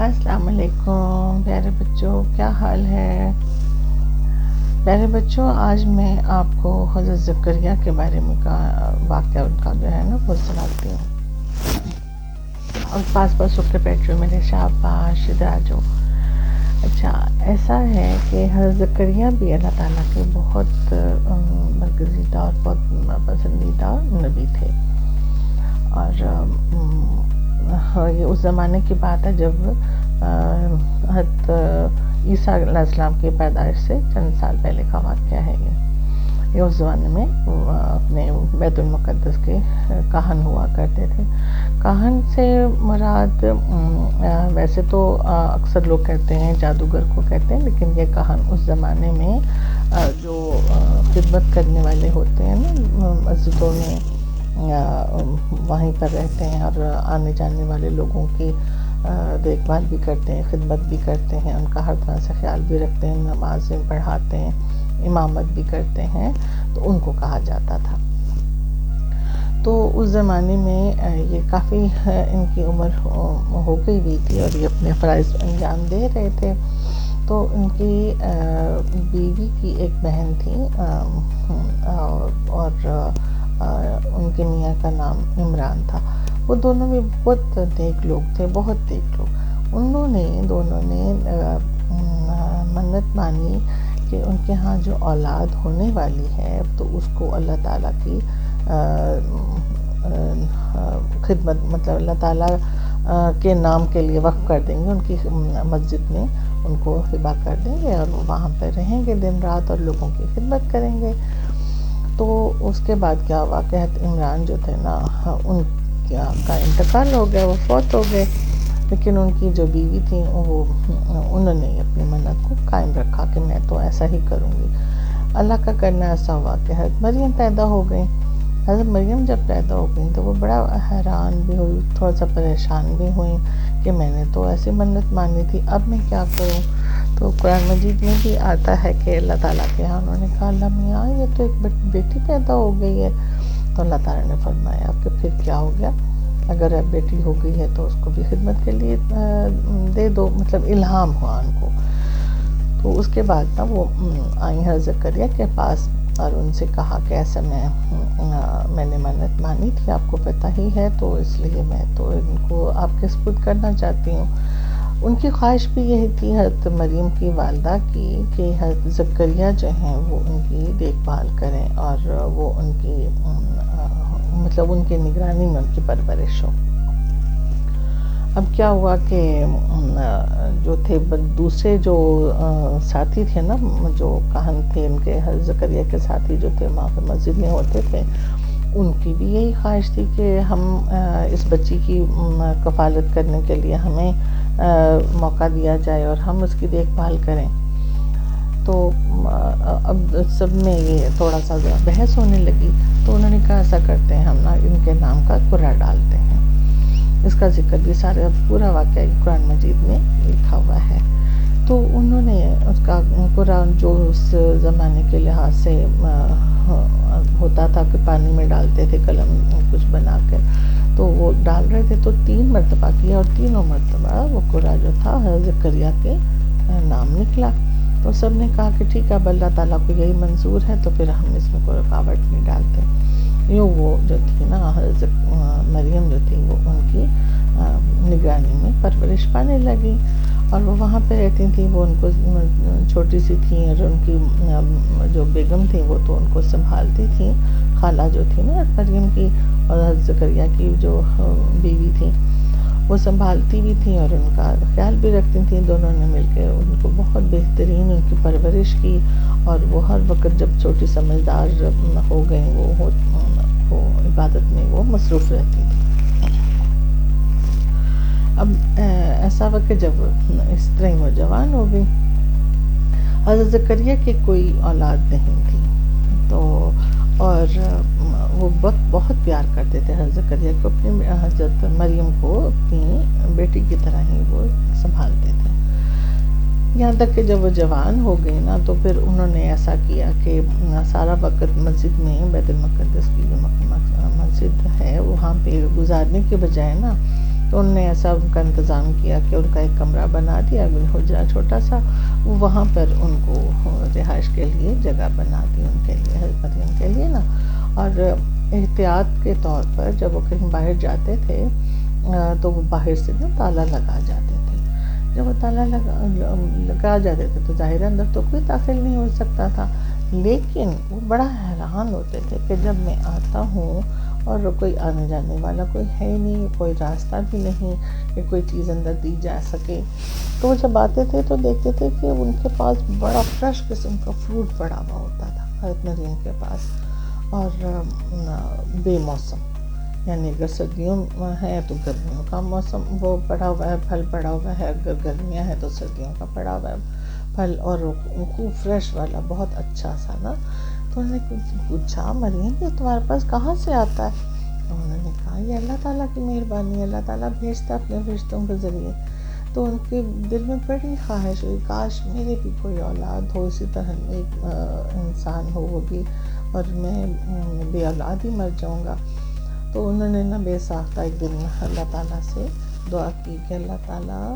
السلام علیکم پیارے بچوں، کیا حال ہے؟ پیارے بچوں، آج میں آپ کو حضرت زکریا کے بارے میں واقعہ ان کا جو ہے نا وہ سناتی ہوں۔ اور پاس اٹھ کے بیٹھ جو میرے شاباش ادھر آ جاؤ۔ اچھا، ایسا ہے کہ حضرت زکریا بھی اللہ تعالیٰ کے بہت برگزیدہ اور بہت پسندیدہ نبی تھے، اور یہ اس زمانے کی بات ہے جب حضرت عیسیٰ علیہ السلام کی پیدائش سے چند سال پہلے کا واقعہ ہے۔ یہ اس زمانے میں اپنے بیت المقدس کے کاہن ہوا کرتے تھے۔ کاہن سے مراد ویسے تو اکثر لوگ کہتے ہیں جادوگر کو کہتے ہیں، لیکن یہ کاہن اس زمانے میں جو خدمت کرنے والے ہوتے ہیں نا مسجدوں میں، وہیں پر رہتے ہیں اور آنے جانے والے لوگوں کی دیکھ بھال بھی کرتے ہیں، خدمت بھی کرتے ہیں، ان کا ہر طرح سے خیال بھی رکھتے ہیں، نمازیں پڑھاتے ہیں، امامت بھی کرتے ہیں، تو ان کو کہا جاتا تھا۔ تو اس زمانے میں یہ کافی ان کی عمر ہو گئی ہوئی تھی اور یہ اپنے فرائض انجام دے رہے تھے۔ تو ان کی بیوی کی ایک بہن تھی، اور ان کے میاں کا نام عمران تھا۔ وہ دونوں بھی بہت نیک لوگ تھے، بہت نیک لوگ۔ دونوں نے منت مانی کہ ان کے ہاں جو اولاد ہونے والی ہے تو اس کو اللہ تعالیٰ کی خدمت، مطلب اللہ تعالیٰ کے نام کے لیے وقف کر دیں گے، ان کی مسجد میں ان کو ہبہ کر دیں گے اور وہ وہاں پہ رہیں گے دن رات اور لوگوں کی خدمت کریں گے۔ تو اس کے بعد کیا ہوا کہ عمران جو تھے نا، ان کا انتقال ہو گیا، وہ فوت ہو گئے، لیکن ان کی جو بیوی تھی انہوں نے اپنی منت کو قائم رکھا کہ میں تو ایسا ہی کروں گی۔ اللہ کا کرنا ایسا ہوا کہ حضرت مریم پیدا ہو گئی۔ حضرت مریم جب پیدا ہو گئی تو وہ بڑا حیران بھی ہوئی، تھوڑا سا پریشان بھی ہوئی کہ میں نے تو ایسی منت مانی تھی، اب میں کیا کروں؟ تو قرآن مجید میں بھی آتا ہے کہ اللہ تعالیٰ کے ہاں انہوں نے کہا اللہ میاں یہ تو ایک بیٹی پیدا ہو گئی ہے۔ تو اللہ تعالیٰ نے فرمایا کہ پھر کیا ہو گیا، اگر اب بیٹی ہو گئی ہے تو اس کو بھی خدمت کے لیے دے دو، مطلب الہام ہوا ان کو۔ تو اس کے بعد نا وہ آئی حضرت زکریا کے پاس اور ان سے کہا کہ ایسا میں نے منت مانی تھی، آپ کو پتہ ہی ہے، تو اس لیے میں تو ان کو آپ کے سپرد کرنا چاہتی ہوں۔ ان کی خواہش بھی یہی تھی حضرت مریم کی والدہ کی کہ حضرت زکریا جو ہیں وہ ان کی دیکھ بھال کریں اور وہ ان کی مطلب ان کی نگرانی میں ان کی پرورش ہو۔ اب کیا ہوا کہ جو تھے دوسرے جو ساتھی تھے نا، جو کاہن تھے ان کے حضرت زکریا کے ساتھی جو تھے وہاں پہ مسجد میں ہوتے تھے، ان کی بھی یہی خواہش تھی کہ ہم اس بچی کی کفالت کرنے کے لیے ہمیں موقع دیا جائے اور ہم اس کی دیکھ بھال کریں۔ تو اب سب میں یہ تھوڑا سا بحث ہونے لگی، تو انہوں نے کہا ایسا کرتے ہیں ہم نا ان کے نام کا قرعہ ڈالتے ہیں۔ اس کا ذکر بھی سارا پورا واقعہ قرآن مجید میں لکھا ہوا ہے۔ تو انہوں نے اس کا قرآن جو اس زمانے کے لحاظ سے ہوتا تھا کہ پانی میں ڈالتے تھے قلم کچھ بنا کر، تو وہ ڈال رہے تھے تو 3 مرتبہ کیا اور تینوں مرتبہ وہ قرعہ جو تھا حضرت زکریا کے نام نکلا۔ تو سب نے کہا کہ ٹھیک ہے، اب اللہ تعالیٰ کو یہی منظور ہے تو پھر ہم اس میں کوئی رکاوٹ نہیں ڈالتے۔ یوں وہ جو تھی نا حضرت مریم جو تھی وہ ان کی نگرانی میں پرورش پانے لگی اور وہ وہاں پہ رہتی تھیں۔ وہ ان کو چھوٹی سی تھیں اور ان کی جو بیگم تھیں وہ تو ان کو سنبھالتی تھیں، خالہ جو تھی نا مریم کی اور حضرت زکریا کی جو بیوی تھی وہ سنبھالتی بھی تھیں اور ان کا خیال بھی رکھتی تھیں۔ دونوں نے مل کے ان کو بہت بہترین ان کی پرورش کی اور وہ ہر وقت جب چھوٹی سمجھدار ہو گئیں وہ عبادت میں وہ مصروف رہتی تھی۔ اب ایسا وقت کہ جب اس طرح وہ جوان ہو گئی، حضرت زکریا کی کوئی اولاد نہیں تھی، تو اور وہ بہت پیار کرتے تھے حضرت زکریا کو، اپنی حضرت مریم کو اپنی بیٹی کی طرح ہی وہ سنبھالتے تھے۔ یہاں تک کہ جب وہ جوان ہو گئی نا تو پھر انہوں نے ایسا کیا کہ سارا وقت مسجد میں، بیت المقدس کی جو مسجد ہے وہاں پہ گزارنے کے بجائے نا تو انہوں نے ایسا ان کا انتظام کیا کہ ان کا ایک کمرہ بنا دیا، حجرہ چھوٹا سا، وہاں پر ان کو رہائش کے لیے جگہ بنا دی ان کے لیے، حضرت مریم کے لیے نا۔ اور احتیاط کے طور پر جب وہ کہیں باہر جاتے تھے تو وہ باہر سے نا تالا لگا جاتے تھے۔ جب وہ تالا لگا جاتے تھے تو ظاہر اندر تو کوئی داخل نہیں ہو سکتا تھا، لیکن وہ بڑا حیران ہوتے تھے کہ جب میں آتا ہوں اور کوئی آنے جانے والا کوئی ہے ہی نہیں، کوئی راستہ بھی نہیں کہ کوئی چیز اندر دی جا سکے، تو وہ جب آتے تھے تو دیکھتے تھے کہ ان کے پاس بڑا فریش قسم کا فروٹ پڑا ہوا ہوتا تھا حضرت مریم کے پاس، اور بے موسم، یعنی اگر سردیوں ہے تو گرمیوں کا موسم وہ پڑا ہوا ہے، پھل پڑا ہوا ہے، اگر گرمیاں ہے تو سردیوں کا پڑا ہوا ہے پھل، اور خوب فریش والا، بہت اچھا سا نا۔ تو انہوں نے پوچھا مریم یہ تمہارے پاس کہاں سے آتا ہے؟ انہوں نے کہا یہ اللہ تعالیٰ کی مہربانی ہے، اللہ تعالیٰ بھیجتا اپنے فرشتوں کے ذریعے۔ تو ان کے دل میں بڑی خواہش ہوئی کاش میرے بھی کوئی اولاد ہو، اسی طرح ایک انسان ہو وہ بھی، اور میں بے اولاد ہی مر جاؤں گا۔ تو انہوں نے نا بے ساختہ ایک دن اللہ تعالیٰ سے دعا کی کہ اللہ تعالیٰ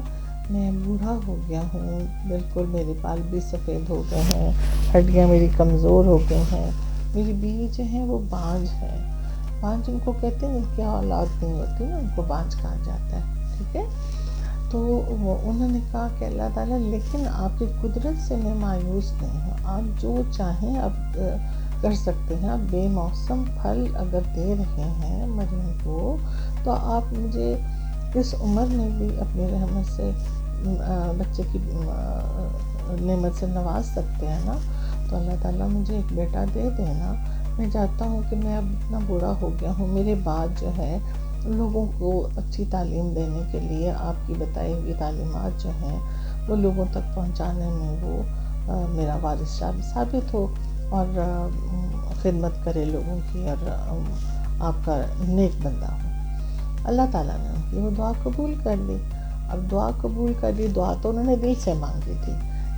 میں بوڑھا ہو گیا ہوں، بالکل میرے بال بھی سفید ہو گئے ہیں، ہڈیاں میری کمزور ہو گئی ہیں، میری بیوی جو ہیں وہ بانجھ ہے، بانجھ ان کو کہتے ہیں ان کی اولاد نہیں ہوتی نا، ان کو بانجھ کہا جاتا ہے، ٹھیک ہے۔ تو انہوں نے کہا کہ اللہ تعالیٰ لیکن آپ کی قدرت سے میں مایوس نہیں ہوں، آپ جو چاہیں آپ کر سکتے ہیں، آپ بے موسم پھل اگر دے رہے ہیں مریم کو، تو آپ مجھے اس عمر میں بھی اپنی رحمت سے بچے کی نعمت سے نواز سکتے ہیں نا، تو اللہ تعالیٰ مجھے ایک بیٹا دے دینا۔ میں چاہتا ہوں کہ میں اب اتنا بوڑھا ہو گیا ہوں، میرے بعد جو ہے لوگوں کو اچھی تعلیم دینے کے لیے آپ کی بتائی ہوئی تعلیمات جو ہیں وہ لوگوں تک پہنچانے میں وہ میرا وارث ثابت ہو، اور خدمت کرے لوگوں کی، اور آپ کا نیک بندہ ہو۔ اللہ تعالیٰ نے ان کی وہ دعا قبول کر لی۔ اب دعا قبول کر لی، دعا تو انہوں نے دل سے مانگی تھی،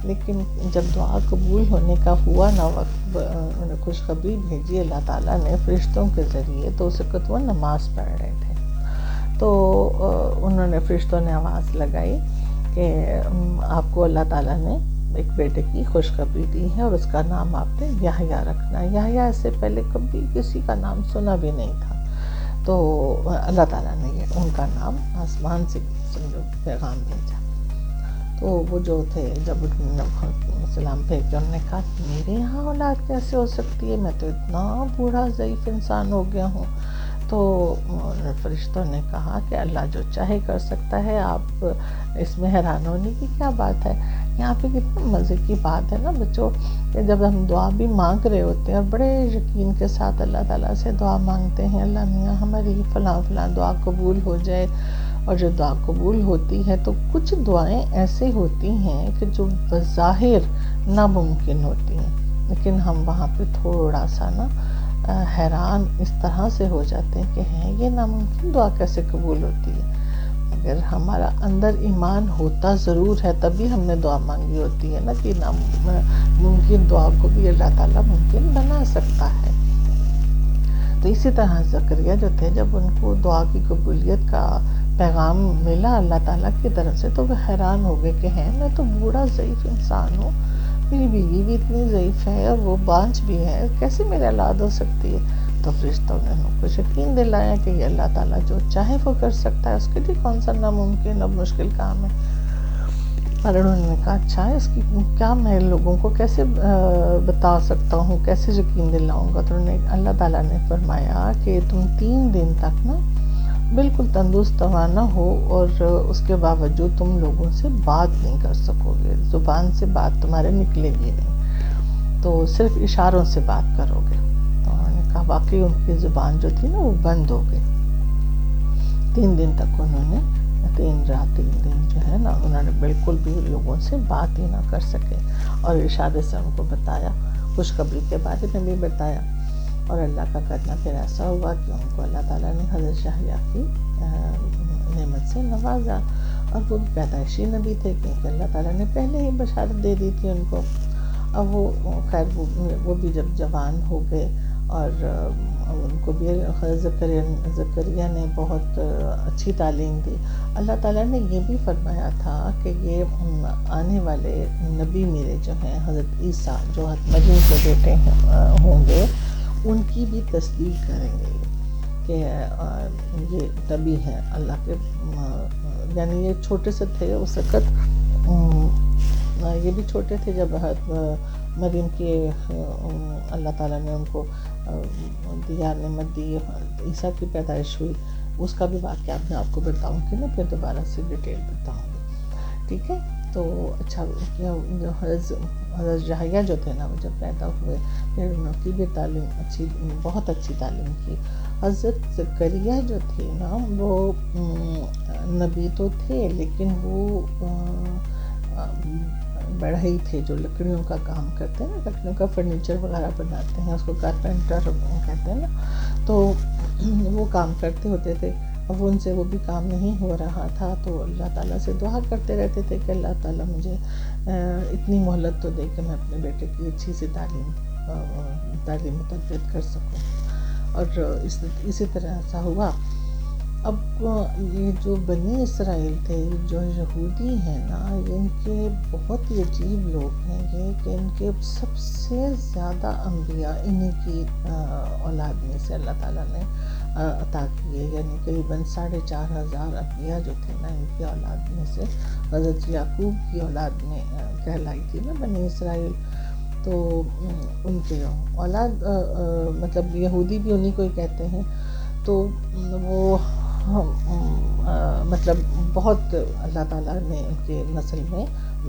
لیکن جب دعا قبول ہونے کا ہوا نا وقت، انہیں خوشخبری بھیجی اللہ تعالیٰ نے فرشتوں کے ذریعے، تو اس وقت وہ نماز پڑھ رہے تھے۔ تو انہوں نے فرشتوں نے آواز لگائی کہ آپ کو اللہ تعالیٰ نے ایک بیٹے کی خوشخبری دی ہے، اور اس کا نام آپ نے یحییٰ رکھنا ہے۔ یحییٰ اس سے پہلے کبھی کسی کا نام سنا بھی نہیں تھا، تو اللہ تعالیٰ نے یہ ان کا نام آسمان سے سمجھو پیغام بھیجا۔ تو وہ جو تھے جب انہوں نے سلام پھینک کے انہوں نے کہا میرے یہاں اولاد کیسے ہو سکتی ہے، میں تو اتنا بوڑھا ضعیف انسان ہو گیا ہوں۔ تو فرشتوں نے کہا کہ اللہ جو چاہے کر سکتا ہے، آپ اس میں حیران ہونے کی کیا بات ہے۔ یہاں پہ کتنا مزے کی بات ہے نا بچوں، کہ جب ہم دعا بھی مانگ رہے ہوتے ہیں اور بڑے یقین کے ساتھ اللہ تعالیٰ سے دعا مانگتے ہیں، اللہ میاں ہماری فلاں فلاں دعا قبول ہو جائے، اور جو دعا قبول ہوتی ہے تو کچھ دعائیں ایسی ہوتی ہیں کہ جو بظاہر ناممکن ہوتی ہیں، لیکن ہم وہاں پہ تھوڑا سا نا حیران اس طرح سے ہو جاتے ہیں کہ ہیں یہ ناممکن دعا کیسے قبول ہوتی ہے۔ اگر ہمارا اندر ایمان ہوتا ضرور ہے تبھی ہم نے دعا مانگی ہوتی ہے نا، کہ ناممکن دعا کو بھی اللہ تعالیٰ ممکن بنا سکتا ہے۔ تو اسی طرح زکریا جو تھے، جب ان کو دعا کی قبولیت کا پیغام ملا اللہ تعالیٰ کی طرف سے، تو وہ حیران ہو گئے کہ ہیں میں تو بوڑھا ضعیف انسان ہوں، میری بیوی بھی اتنی ضعیف ہے اور وہ بانجھ بھی ہے، کیسے میرے اولاد ہو سکتی ہے۔ تو فرشتوں نے ان کو یقین دلایا کہ یہ اللہ تعالیٰ جو چاہے وہ کر سکتا ہے، اس کے لیے کون سا ناممکن اور مشکل کام ہے۔ اور انہوں نے کہا اچھا اس کی کیا میں لوگوں کو کیسے بتا سکتا ہوں، کیسے یقین دلاؤں گا۔ تو اللہ تعالیٰ نے فرمایا کہ تم 3 دن تک نا بالکل تندرست روانہ ہو، اور اس کے باوجود تم لوگوں سے بات نہیں کر سکو گے، زبان سے بات تمہارے نکلے گی نہیں، تو صرف اشاروں سے بات کرو گے۔ تو انہوں نے کہا واقعی ان کی زبان جو تھی نا وہ بند ہو گئی۔ 3 دن تک انہوں نے 3 رات 3 دن جو ہے نا انہوں نے بالکل بھی لوگوں سے بات ہی نہ کر سکے، اور اشارے سے ان کو بتایا، خوشخبری کے بارے میں بھی بتایا۔ اور اللہ کا کرنا پھر ایسا ہوا کہ ان کو اللہ تعالیٰ نے حضرت یحییٰ کی نعمت سے نوازا، اور وہ پیدائشی نبی تھے کیونکہ اللہ تعالیٰ نے پہلے ہی بشارت دے دی تھی ان کو۔ اب وہ خیر وہ بھی جب جوان ہو گئے اور ان کو بھی زکریا نے بہت اچھی تعلیم دی. اللہ تعالیٰ نے یہ بھی فرمایا تھا کہ یہ آنے والے نبی میرے جو ہیں حضرت عیسیٰ جو مریم کے بیٹے ہوں گے ان کی بھی تصدیق کریں گے کہ یہ نبی ہیں اللہ کے. یعنی یہ چھوٹے سے تھے اس وقت، یہ بھی چھوٹے تھے جب مریم کی اللہ تعالیٰ نے ان کو دیا نعمت دی، عیسیٰ کی پیدائش ہوئی. اس کا بھی واقعہ میں آپ کو بتاؤں گی نا، پھر دوبارہ سے ڈیٹیل بتاؤں گی، ٹھیک ہے. تو اچھا حضرت یحییٰ جو تھے نا وہ جب پیدا ہوئے پھر ان کی بھی تعلیم بہت اچھی تعلیم کی. حضرت زکریا جو تھے نا وہ نبی تو تھے لیکن وہ بڑھئی تھے جو لکڑیوں کا کام کرتے ہیں نا، لکڑیوں کا فرنیچر وغیرہ بناتے ہیں، اس کو کارپینٹر کہتے ہیں نا. تو وہ کام کرتے ہوتے تھے، اب ان سے وہ بھی کام نہیں ہو رہا تھا تو اللہ تعالیٰ سے دعا کرتے رہتے تھے کہ اللہ تعالیٰ مجھے اتنی مہلت تو دے کہ میں اپنے بیٹے کی اچھی سی تعلیم تربیت کر سکوں. اور اسی طرح ایسا ہوا. اب یہ جو بنی اسرائیل تھے، جو یہودی ہیں نا، ان کے بہت ہی عجیب لوگ ہیں یہ کہ ان کے سب سے زیادہ انبیاء انہی کی اولاد میں سے اللہ تعالیٰ نے عطا کیے. یعنی قریباً 4,500 انبیاء جو تھے نا ان کی اولاد میں سے حضرت یعقوب کی اولاد میں کہلائی تھی نا بنی اسرائیل. تو ان کے اولاد مطلب یہودی بھی انہی کو ہی کہتے ہیں. تو وہ مطلب بہت اللہ تعالیٰ نے ان کے نسل میں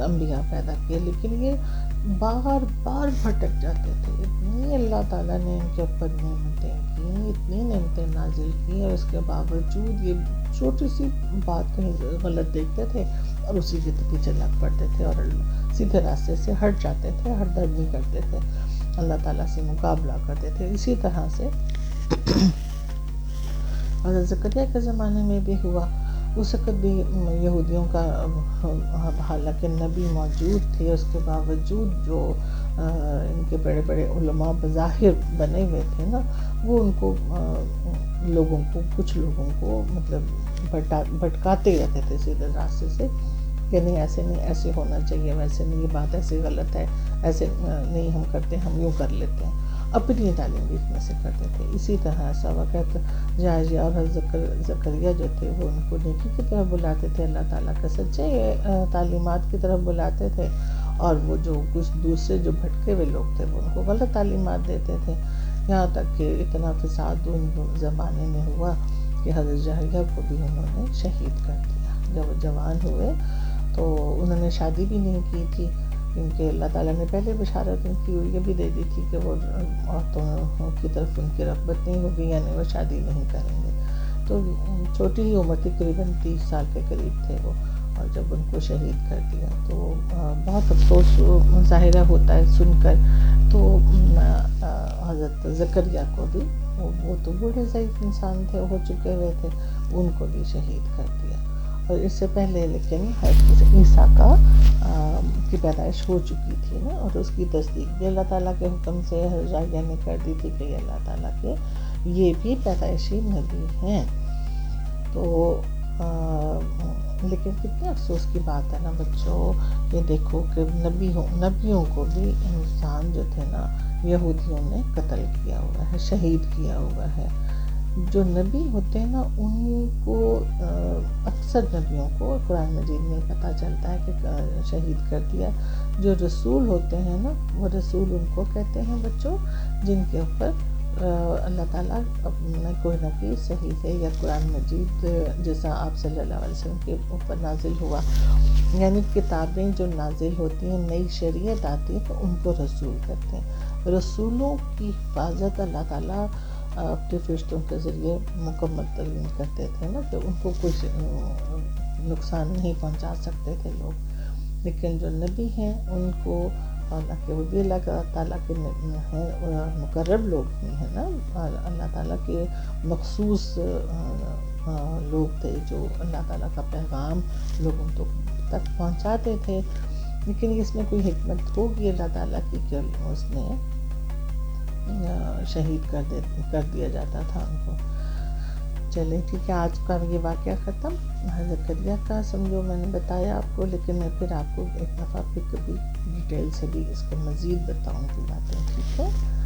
انبیاء پیدا کیے، لیکن یہ بار بار بھٹک جاتے تھے. اتنی اللہ تعالیٰ نے ان کے اوپر نعمتیں کی، اتنی نعمتیں نازل کی، اور اس کے باوجود یہ چھوٹی سی بات کہیں غلط دیکھتے تھے اور اسی کے پیچھے لگ پڑتے تھے اور سیدھے راستے سے ہٹ جاتے تھے، ہردرمی کرتے تھے، اللہ تعالیٰ سے مقابلہ کرتے تھے. اسی طرح سے حضرت زکریا کے زمانے میں بھی ہوا. اس وقت بھی یہودیوں کا حالانکہ نبی موجود تھے، اس کے باوجود جو ان کے بڑے بڑے علماء بظاہر بنے ہوئے تھے نا، وہ ان کو کچھ لوگوں کو مطلب بھٹکاتے رہتے تھے سیدھے راستے سے کہ نہیں ایسے نہیں، ایسے ہونا چاہیے، ویسے نہیں، یہ بات ایسے غلط ہے، ایسے نہیں ہم کرتے، ہم یوں کر لیتے ہیں، اپنی تعلیم بھی اس میں سے کرتے تھے. اسی طرح ایسا وقت یحییٰ اور زکریا جو تھے وہ ان کو نیکی کی طرف بلاتے تھے، اللہ تعالیٰ کے سچے تعلیمات کی طرف بلاتے تھے، اور وہ جو کچھ دوسرے جو بھٹکے ہوئے لوگ تھے وہ ان کو غلط تعلیمات دیتے تھے. یہاں تک کہ اتنا فساد ان زمانے میں ہوا کہ حضرت یحییٰ کو بھی انہوں نے شہید کر دیا. جب وہ جوان ہوئے تو انہوں نے شادی بھی نہیں کی تھی، کیونکہ اللہ تعالیٰ نے پہلے بشارت ان کی یہ بھی دے دی تھی کہ وہ عورتوں کی طرف ان کی رغبت نہیں ہوگی، یعنی وہ شادی نہیں کریں گے. تو چھوٹی ہی عمر تھی، قریباً 30 سال کے قریب تھے وہ، اور جب ان کو شہید کر دیا تو بہت افسوس ظاہرہ ہوتا ہے سن کر. تو حضرت زکریا کو بھی وہ تو بوڑھے ضعیف انسان تھے، ہو چکے ہوئے تھے، ان کو بھی شہید کر دیا. اور اس سے پہلے لیکن حضرت عیسیٰ کی پیدائش ہو چکی تھی نا، اور اس کی تصدیق بھی اللہ تعالیٰ کے حکم سے حضرت یحییٰ نے کر دی تھی کہ یہ اللہ تعالیٰ کے یہ بھی پیدائشی نبی ہیں. تو لیکن کتنے افسوس کی بات ہے نا بچوں، یہ دیکھو کہ نبیوں کو بھی انسان جو تھے نا یہودیوں نے قتل کیا ہوا ہے، شہید کیا ہوا ہے. جو نبی ہوتے ہیں نا ان کو اکثر نبیوں کو قرآن مجید میں پتہ چلتا ہے کہ شہید کر دیا. جو رسول ہوتے ہیں نا وہ رسول ان کو کہتے ہیں بچوں جن کے اوپر اللہ تعالیٰ نے کوئی نہ کوئی صحیفے یا قرآن مجید جیسا آپ صلی اللہ علیہ وسلم کے اوپر نازل ہوا، یعنی کتابیں جو نازل ہوتی ہیں، نئی شریعت آتی ہے تو ان کو رسول کہتے ہیں. رسولوں کی حفاظت اللہ تعالیٰ اپنے فرشتوں کے ذریعے مکمل تعلیم کرتے تھے نا، تو ان کو کچھ نقصان نہیں پہنچا سکتے تھے لوگ. لیکن جو نبی ہیں ان کو حالانکہ وہ بھی اللہ تعالیٰ کے ہیں مقرب لوگ ہی ہیں نا، اللہ تعالیٰ کے مخصوص لوگ تھے جو اللہ تعالیٰ کا پیغام لوگوں تک پہنچاتے تھے. لیکن اس میں کوئی حکمت ہوگی اللہ تعالیٰ کی کہ اس نے شہید کر دیا جاتا تھا ان کو۔ چلے ٹھیک ہے، آج کا یہ واقعہ ختم۔ حضرت زکریا کا سمجھو میں نے بتایا آپ کو، لیکن میں پھر آپ کو ایک دفعہ پھر کبھی ڈیٹیل سے بھی اس کے مزید بتاؤں گی باتیں، ٹھیک ہے۔